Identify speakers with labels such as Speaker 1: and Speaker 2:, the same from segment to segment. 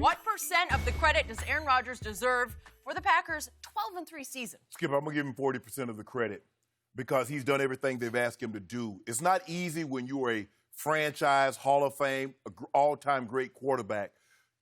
Speaker 1: What % of the credit does Aaron Rodgers deserve for the Packers' 12-3 season?
Speaker 2: Skip, I'm going to give him 40% of the credit because he's done everything they've asked him to do. It's not easy when you are a franchise, Hall of Fame, all-time great quarterback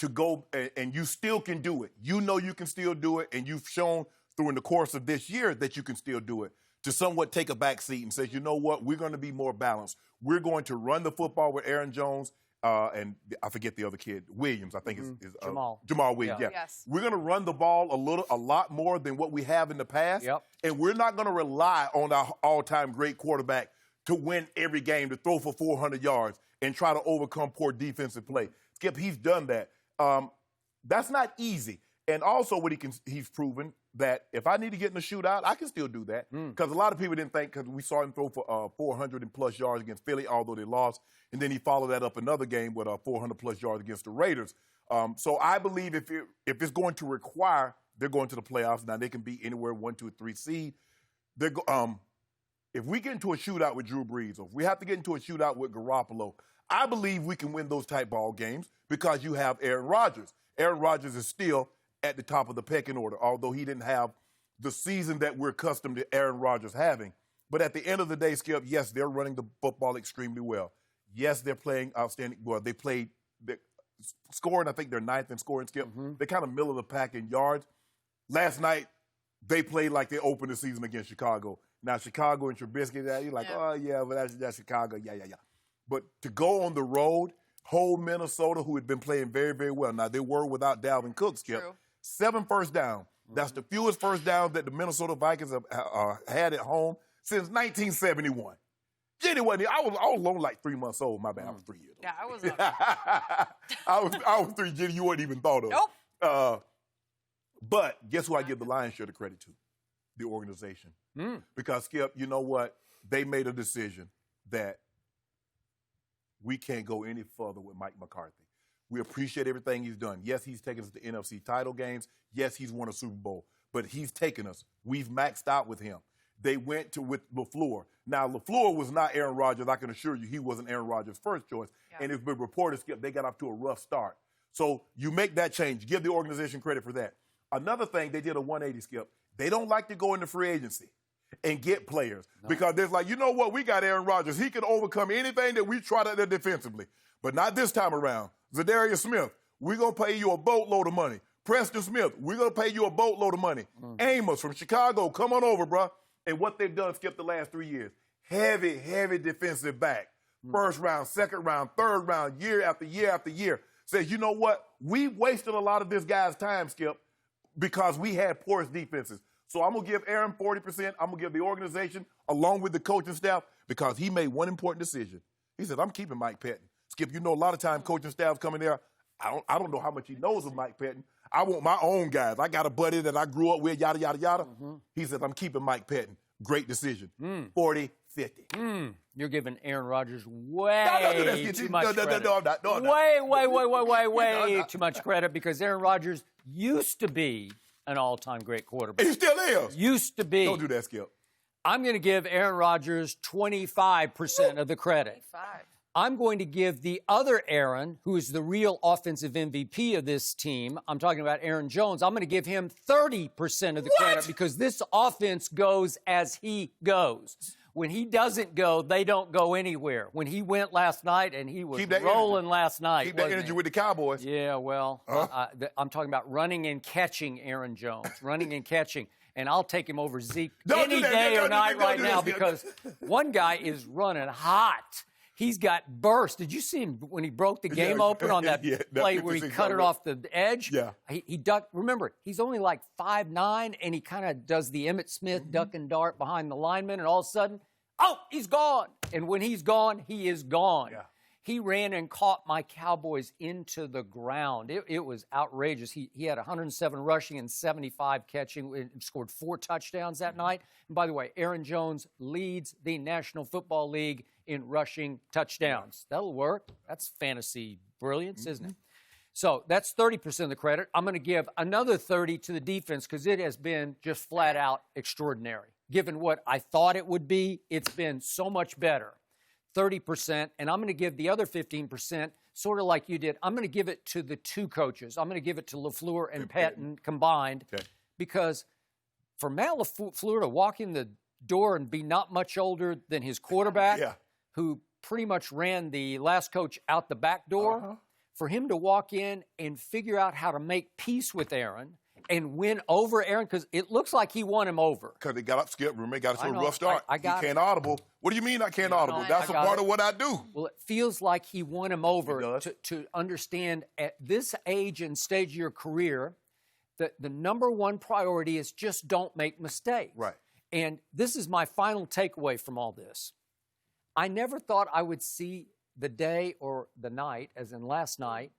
Speaker 2: to go, and you still can do it. You know you can still do it, and you've shown through in the course of this year that you can still do it. To somewhat take a back seat and say, you know what, we're going to be more balanced. We're going to run the football with Aaron Jones, and I forget the other kid, Williams, I think is
Speaker 3: Jamal
Speaker 2: Williams. Yeah.
Speaker 1: Yes.
Speaker 2: We're going to run the ball a lot more than what we have in the past.
Speaker 3: Yep.
Speaker 2: And we're not going to rely on our all-time great quarterback to win every game, to throw for 400 yards and try to overcome poor defensive play. Skip, he's done that. That's not easy. And also he's proven that if I need to get in a shootout, I can still do that. Because a lot of people didn't think, because we saw him throw for 400 and plus yards against Philly, although they lost. And then he followed that up another game with 400 plus yards against the Raiders. So I believe if it's going to require, they're going to the playoffs. Now they can be anywhere 1, 2, 3 seed. If we get into a shootout with Drew Brees, or if we have to get into a shootout with Garoppolo, I believe we can win those type ball games because you have Aaron Rodgers. Aaron Rodgers is still at the top of the pecking order, although he didn't have the season that we're accustomed to Aaron Rodgers having. But at the end of the day, Skip, yes, they're running the football extremely well. Yes, they're playing outstanding. Well, they played scoring. I think they're 9th in scoring, Skip. They're kind of middle of the pack in yards. Last night, they played like they opened the season against Chicago. Now, Chicago and Trubisky, you're like, oh, yeah, but that's Chicago. Yeah. But to go on the road, hold Minnesota, who had been playing very, very well. Now, they were without Dalvin Cook, Skip.
Speaker 1: True.
Speaker 2: 7 first down. That's the fewest first downs that the Minnesota Vikings have had at home since 1971. Jenny wasn't here. I was only like 3 months old. My bad. I was 3 years old.
Speaker 1: Yeah, I was not.
Speaker 2: I was 3. Jenny, you wouldn't even thought of.
Speaker 1: Nope.
Speaker 2: But guess who I give the lion's share of the credit to? The organization. Because, Skip, you know what? They made a decision that we can't go any further with Mike McCarthy. We appreciate everything he's done. Yes, he's taken us to NFC title games. Yes, he's won a Super Bowl. But he's taken us. We've maxed out with him. They went with LaFleur. Now, LaFleur was not Aaron Rodgers. I can assure you he wasn't Aaron Rodgers' first choice. Yeah. And it's been reported, Skip, they got off to a rough start. So you make that change. Give the organization credit for that. Another thing, they did a 180, Skip. They don't like to go into free agency and get players because there's like, you know what, we got Aaron Rodgers. He can overcome anything that we try to do defensively. But not this time around. Zadarius Smith, we're going to pay you a boatload of money. Preston Smith, we're going to pay you a boatload of money. Amos from Chicago, come on over, bro. And what they've done, Skip, the last 3 years, heavy defensive back. First round, second round, third round, year after year after year. Says, you know what, we wasted a lot of this guy's time, Skip, because we had porous defenses. So I'm going to give Aaron 40%. I'm going to give the organization, along with the coaching staff, because he made one important decision. He said, I'm keeping Mike Pettin. Skip, you know, a lot of time coaching staff come in there. I don't know how much he knows of Mike Pettin. I want my own guys. I got a buddy that I grew up with, yada, yada, yada. He said, I'm keeping Mike Pettin. Great decision. 40-50.
Speaker 3: You're giving Aaron Rodgers way too much credit.
Speaker 2: No, I'm not.
Speaker 3: Way too much credit because Aaron Rodgers used to be an all-time great quarterback.
Speaker 2: He still is.
Speaker 3: Used to be.
Speaker 2: Don't do that, Skip.
Speaker 3: I'm going to give Aaron Rodgers 25% of the credit.
Speaker 1: 25.
Speaker 3: I'm going to give the other Aaron, who is the real offensive MVP of this team, I'm talking about Aaron Jones, I'm going to give him 30% of the credit because this offense goes as he goes. When he doesn't go, they don't go anywhere. When he went last night, and he was rolling last night.
Speaker 2: Keep that energy with the Cowboys.
Speaker 3: Yeah, well, I'm talking about running and catching Aaron Jones, running and catching. And I'll take him over Zeke any day or night right now because one guy is running hot. He's got burst. Did you see him when he broke the game open on that play where he cut it off the edge?
Speaker 2: Yeah.
Speaker 3: He ducked. Remember, he's only like 5'9", and he kind of does the Emmitt Smith duck and dart behind the lineman, and all of a sudden, oh, he's gone. And when he's gone, he is gone. Yeah. He ran and caught my Cowboys into the ground. It was outrageous. He had 107 rushing and 75 catching and scored 4 touchdowns that night. And by the way, Aaron Jones leads the National Football League in rushing touchdowns. That'll work. That's fantasy brilliance, isn't it? So that's 30% of the credit. I'm going to give another 30 to the defense because it has been just flat out extraordinary. Given what I thought it would be, it's been so much better. 30%, and I'm going to give the other 15%, sort of like you did. I'm going to give it to the two coaches. I'm going to give it to LaFleur and Patton combined, because for Matt LaFleur to walk in the door and be not much older than his quarterback, who pretty much ran the last coach out the back door, for him to walk in and figure out how to make peace with Aaron and win over Aaron, because it looks like he won him over.
Speaker 2: Because they got up, Skip. Remember, they got us to a rough start.
Speaker 3: I got
Speaker 2: he can't audible. What do you mean I can't audible? That's a part of what I do.
Speaker 3: Well, it feels like he won him over to understand at this age and stage of your career that the number one priority is just don't make mistakes.
Speaker 2: Right.
Speaker 3: And this is my final takeaway from all this. I never thought I would see the day or the night, as in last night,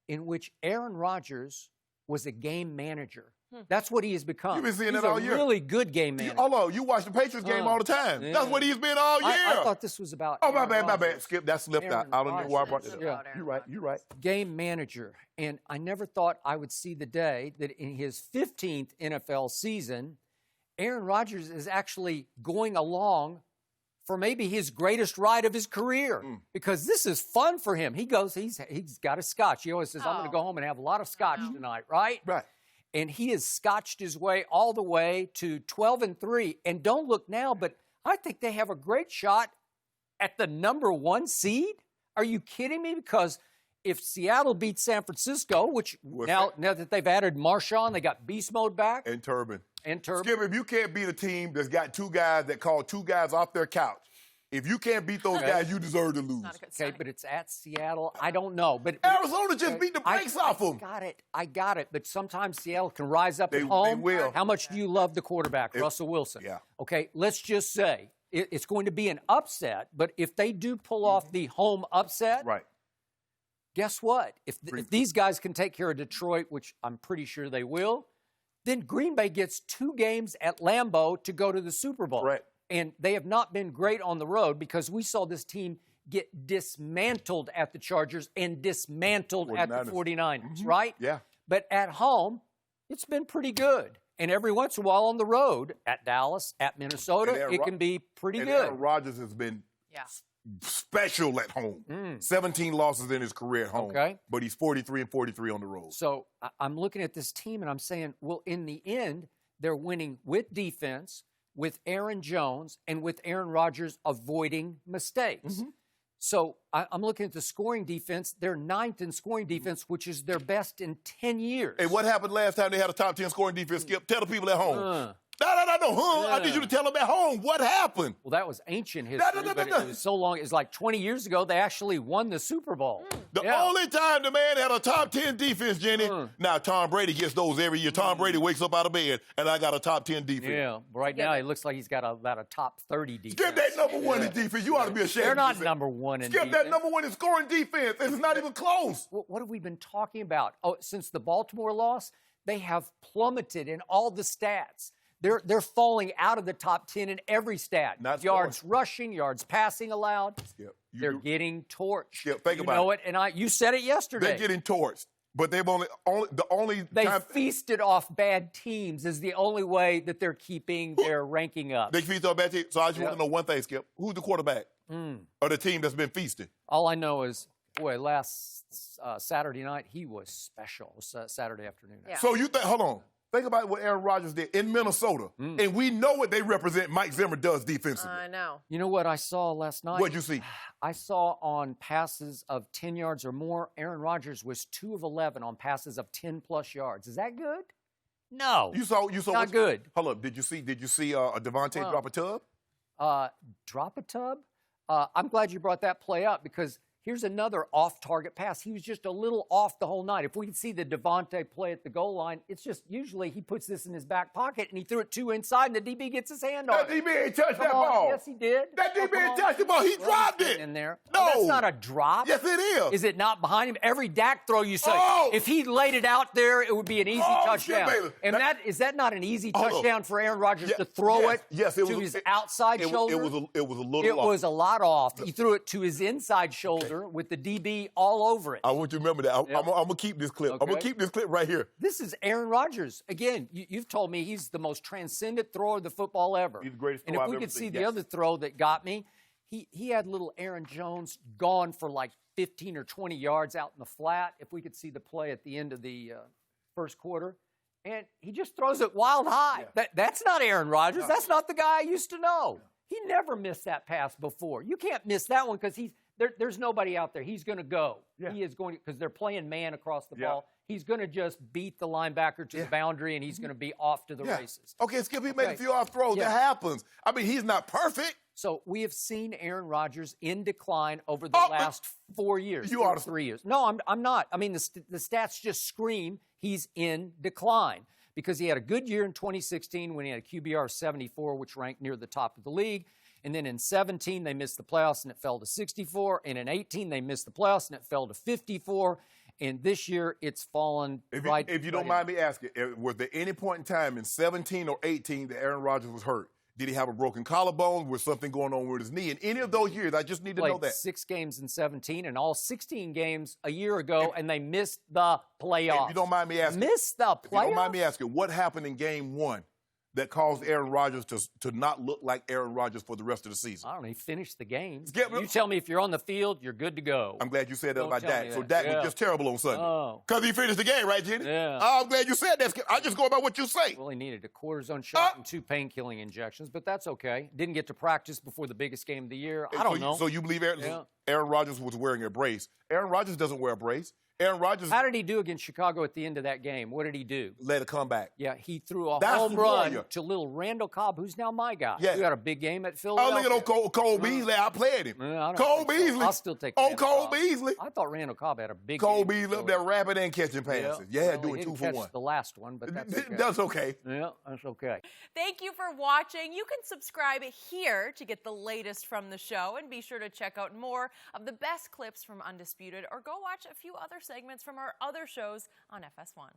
Speaker 3: in which Aaron Rodgers was a game manager. That's what he has become.
Speaker 2: You've been seeing
Speaker 3: He's
Speaker 2: that all year.
Speaker 3: a really good game manager.
Speaker 2: Although you watch the Patriots game all the time. That's what he's been all year.
Speaker 3: I thought this was about
Speaker 2: my
Speaker 3: Aaron
Speaker 2: bad. Skip, that slipped out. I don't know why I brought that up. You're right.
Speaker 3: Game manager. And I never thought I would see the day that in his 15th NFL season, Aaron Rodgers is actually going along for maybe his greatest ride of his career, because this is fun for him. He goes, he's got a scotch. He always says, I'm going to go home and have a lot of scotch tonight, right?
Speaker 2: Right.
Speaker 3: And he has scotched his way all the way to 12-3. And don't look now, but I think they have a great shot at the number 1 seed. Are you kidding me? Because if Seattle beats San Francisco, which now that they've added Marshawn, they got beast mode back.
Speaker 2: And Turbin.
Speaker 3: Skip,
Speaker 2: if you can't beat a team that's got two guys that call two guys off their couch, if you can't beat those guys, you deserve to lose.
Speaker 3: Okay, but it's at Seattle. I don't know. But
Speaker 2: Arizona just beat the brakes off them.
Speaker 3: I got it. But sometimes Seattle can rise up at home.
Speaker 2: They will.
Speaker 3: How much do you love the quarterback, Russell Wilson?
Speaker 2: Yeah.
Speaker 3: Okay, let's just say it's going to be an upset. But if they do pull off the home upset, guess what? If these guys can take care of Detroit, which I'm pretty sure they will, then Green Bay gets 2 games at Lambeau to go to the Super Bowl.
Speaker 2: Right.
Speaker 3: And they have not been great on the road, because we saw this team get dismantled at the Chargers and dismantled at the 49ers, right?
Speaker 2: Yeah.
Speaker 3: But at home, it's been pretty good. And every once in a while on the road, at Dallas, at Minnesota, it can be pretty good.
Speaker 2: Aaron Rodgers has been special at home. 17 losses in his career at home.
Speaker 3: Okay.
Speaker 2: But he's 43-43 on the road.
Speaker 3: So I'm looking at this team and I'm saying, well, in the end, they're winning with defense, with Aaron Jones, and with Aaron Rodgers avoiding mistakes. So I'm looking at the scoring defense. They're 9th in scoring defense, which is their best in 10 years.
Speaker 2: Hey, what happened last time they had a top 10 scoring defense, Skip? Tell the people at home. No. I need you to tell them at home what happened.
Speaker 3: Well, that was ancient history, but it was so long. It was like 20 years ago they actually won the Super Bowl.
Speaker 2: The only time the man had a top 10 defense, Jenny. Now, Tom Brady gets those every year. Tom Brady wakes up out of bed, and I got a top 10 defense.
Speaker 3: Yeah, right now it looks like he's got about a top 30 defense.
Speaker 2: Skip that number 1 in defense. You ought to be ashamed.
Speaker 3: They're not number 1 in defense.
Speaker 2: Skip that number 1 in scoring defense. It's not even close.
Speaker 3: What have we been talking about? Oh, since the Baltimore loss, they have plummeted in all the stats. They're falling out of the top 10 in every stat.
Speaker 2: Not
Speaker 3: yards rushing, yards passing allowed.
Speaker 2: Skip,
Speaker 3: they're getting torched.
Speaker 2: Skip, think about it.
Speaker 3: You know it, and you said it yesterday.
Speaker 2: They're getting torched, but they've
Speaker 3: they feasted off bad teams is the only way that they're keeping their ranking up.
Speaker 2: They feasted off bad teams. So I just want to know one thing, Skip. Who's the quarterback of the team that's been feasting?
Speaker 3: All I know is, last Saturday night he was special. It was Saturday afternoon.
Speaker 1: Yeah.
Speaker 2: So you think? Hold on. Think about what Aaron Rodgers did in Minnesota. And we know what they represent Mike Zimmer does defensively.
Speaker 1: I know.
Speaker 3: You know what I saw last night?
Speaker 2: What'd you see?
Speaker 3: I saw on passes of 10 yards or more, Aaron Rodgers was 2 of 11 on passes of 10-plus yards. Is that good? No.
Speaker 2: You saw
Speaker 3: not good.
Speaker 2: Hold up. Did you see Devontae drop a tub?
Speaker 3: Drop a tub? I'm glad you brought that play up, because here's another off-target pass. He was just a little off the whole night. If we could see the Devontae play at the goal line, it's just usually he puts this in his back pocket and he threw it 2 inside and the DB gets his hand on it.
Speaker 2: That DB ain't touched that ball.
Speaker 3: Yes, he did.
Speaker 2: That DB ain't touched the ball. He dropped it.
Speaker 3: In there.
Speaker 2: No.
Speaker 3: That's not a drop.
Speaker 2: Yes, it is.
Speaker 3: Is it not behind him? Every Dak throw you say, if he laid it out there, it would be an easy touchdown. And is that not an easy touchdown for Aaron Rodgers to throw it to his outside shoulder?
Speaker 2: It was a little off.
Speaker 3: It was a lot off. He threw it to his inside shoulder with the DB all over it.
Speaker 2: I want you to remember that. I'm going to keep this clip.
Speaker 3: Okay.
Speaker 2: I'm going to keep this clip right here.
Speaker 3: This is Aaron Rodgers. Again, you've told me he's the most transcendent thrower of the football ever.
Speaker 2: He's the greatest
Speaker 3: and
Speaker 2: thrower
Speaker 3: if we
Speaker 2: I've
Speaker 3: could
Speaker 2: ever
Speaker 3: see
Speaker 2: seen.
Speaker 3: the other throw that got me, He had little Aaron Jones gone for like 15 or 20 yards out in the flat, if we could see the play at the end of the first quarter. And he just throws it wild high.
Speaker 2: Yeah.
Speaker 3: That's not Aaron Rodgers.
Speaker 2: No.
Speaker 3: That's not the guy I used to know. He never missed that pass before. You can't miss that one because there's nobody out there. He's going to go.
Speaker 2: Yeah.
Speaker 3: He is going to, because they're playing man across the
Speaker 2: Yeah.
Speaker 3: ball. He's going to just beat the linebacker to the boundary, and he's going to be off to the races.
Speaker 2: Okay, Skip, he made a
Speaker 3: Okay.
Speaker 2: few off throws.
Speaker 3: Yeah.
Speaker 2: That happens. I mean, he's not perfect.
Speaker 3: So we have seen Aaron Rodgers in decline over the last 4 years.
Speaker 2: You are
Speaker 3: 3 years. No, I'm not. I mean, the stats just scream he's in decline because he had a good year in 2016 when he had a QBR of 74, which ranked near the top of the league. And then in 17, they missed the playoffs and it fell to 64. And in 18, they missed the playoffs and it fell to 54. And this year, it's fallen right.
Speaker 2: If you don't mind me asking, was there any point in time in 17 or 18 that Aaron Rodgers was hurt? Did he have a broken collarbone? Was something going on with his knee? In any of those years, I just need to know that.
Speaker 3: 6 games in 17 and all 16 games a year ago, and they missed the playoffs.
Speaker 2: If you don't mind me asking.
Speaker 3: Missed the playoffs?
Speaker 2: If you don't mind me asking, what happened in game 1 that caused Aaron Rodgers to not look like Aaron Rodgers for the rest of the season?
Speaker 3: I don't know. He finished the game.
Speaker 2: Skip,
Speaker 3: You tell me if you're on the field, you're good to go.
Speaker 2: I'm glad you said that
Speaker 3: Don't
Speaker 2: about
Speaker 3: tell
Speaker 2: Dak.
Speaker 3: me
Speaker 2: So
Speaker 3: that.
Speaker 2: Dak
Speaker 3: Yeah.
Speaker 2: was just terrible on Sunday.
Speaker 3: Oh.
Speaker 2: Because he finished the game, right, Jenny?
Speaker 3: Yeah.
Speaker 2: Oh, I'm glad you said that, Skip. I just go about what you say.
Speaker 3: Well, he needed a cortisone shot and 2 pain-killing injections, but that's okay. Didn't get to practice before the biggest game of the year. I don't know.
Speaker 2: So you believe Aaron Rodgers was wearing a brace. Aaron Rodgers doesn't wear a brace. Aaron Rodgers
Speaker 3: How did he do against Chicago at the end of that game? What did he do?
Speaker 2: let it come back.
Speaker 3: Yeah, he threw a
Speaker 2: That's
Speaker 3: home
Speaker 2: the
Speaker 3: run
Speaker 2: warrior.
Speaker 3: to little Randall Cobb, who's now my guy.
Speaker 2: Yeah.
Speaker 3: He had a big game at
Speaker 2: Oh,
Speaker 3: Philadelphia.
Speaker 2: look at old Cole Beasley. I played him.
Speaker 3: I don't
Speaker 2: Cole
Speaker 3: think so.
Speaker 2: Beasley.
Speaker 3: I'll still take
Speaker 2: Oh,
Speaker 3: Randall
Speaker 2: Cole
Speaker 3: Cobb.
Speaker 2: Beasley.
Speaker 3: I thought Randall Cobb had a big
Speaker 2: Cole
Speaker 3: game.
Speaker 2: Beasley up there rapping and catching passes. Yeah,
Speaker 3: well,
Speaker 2: doing
Speaker 3: he
Speaker 2: 2
Speaker 3: didn't
Speaker 2: for
Speaker 3: catch
Speaker 2: 1.
Speaker 3: the last one, but that's okay.
Speaker 2: That's okay.
Speaker 3: Yeah, that's okay.
Speaker 1: Thank you for watching. You can subscribe here to get the latest from the show, and be sure to check out more of the best clips from Undisputed, or go watch a few other segments from our other shows on FS1.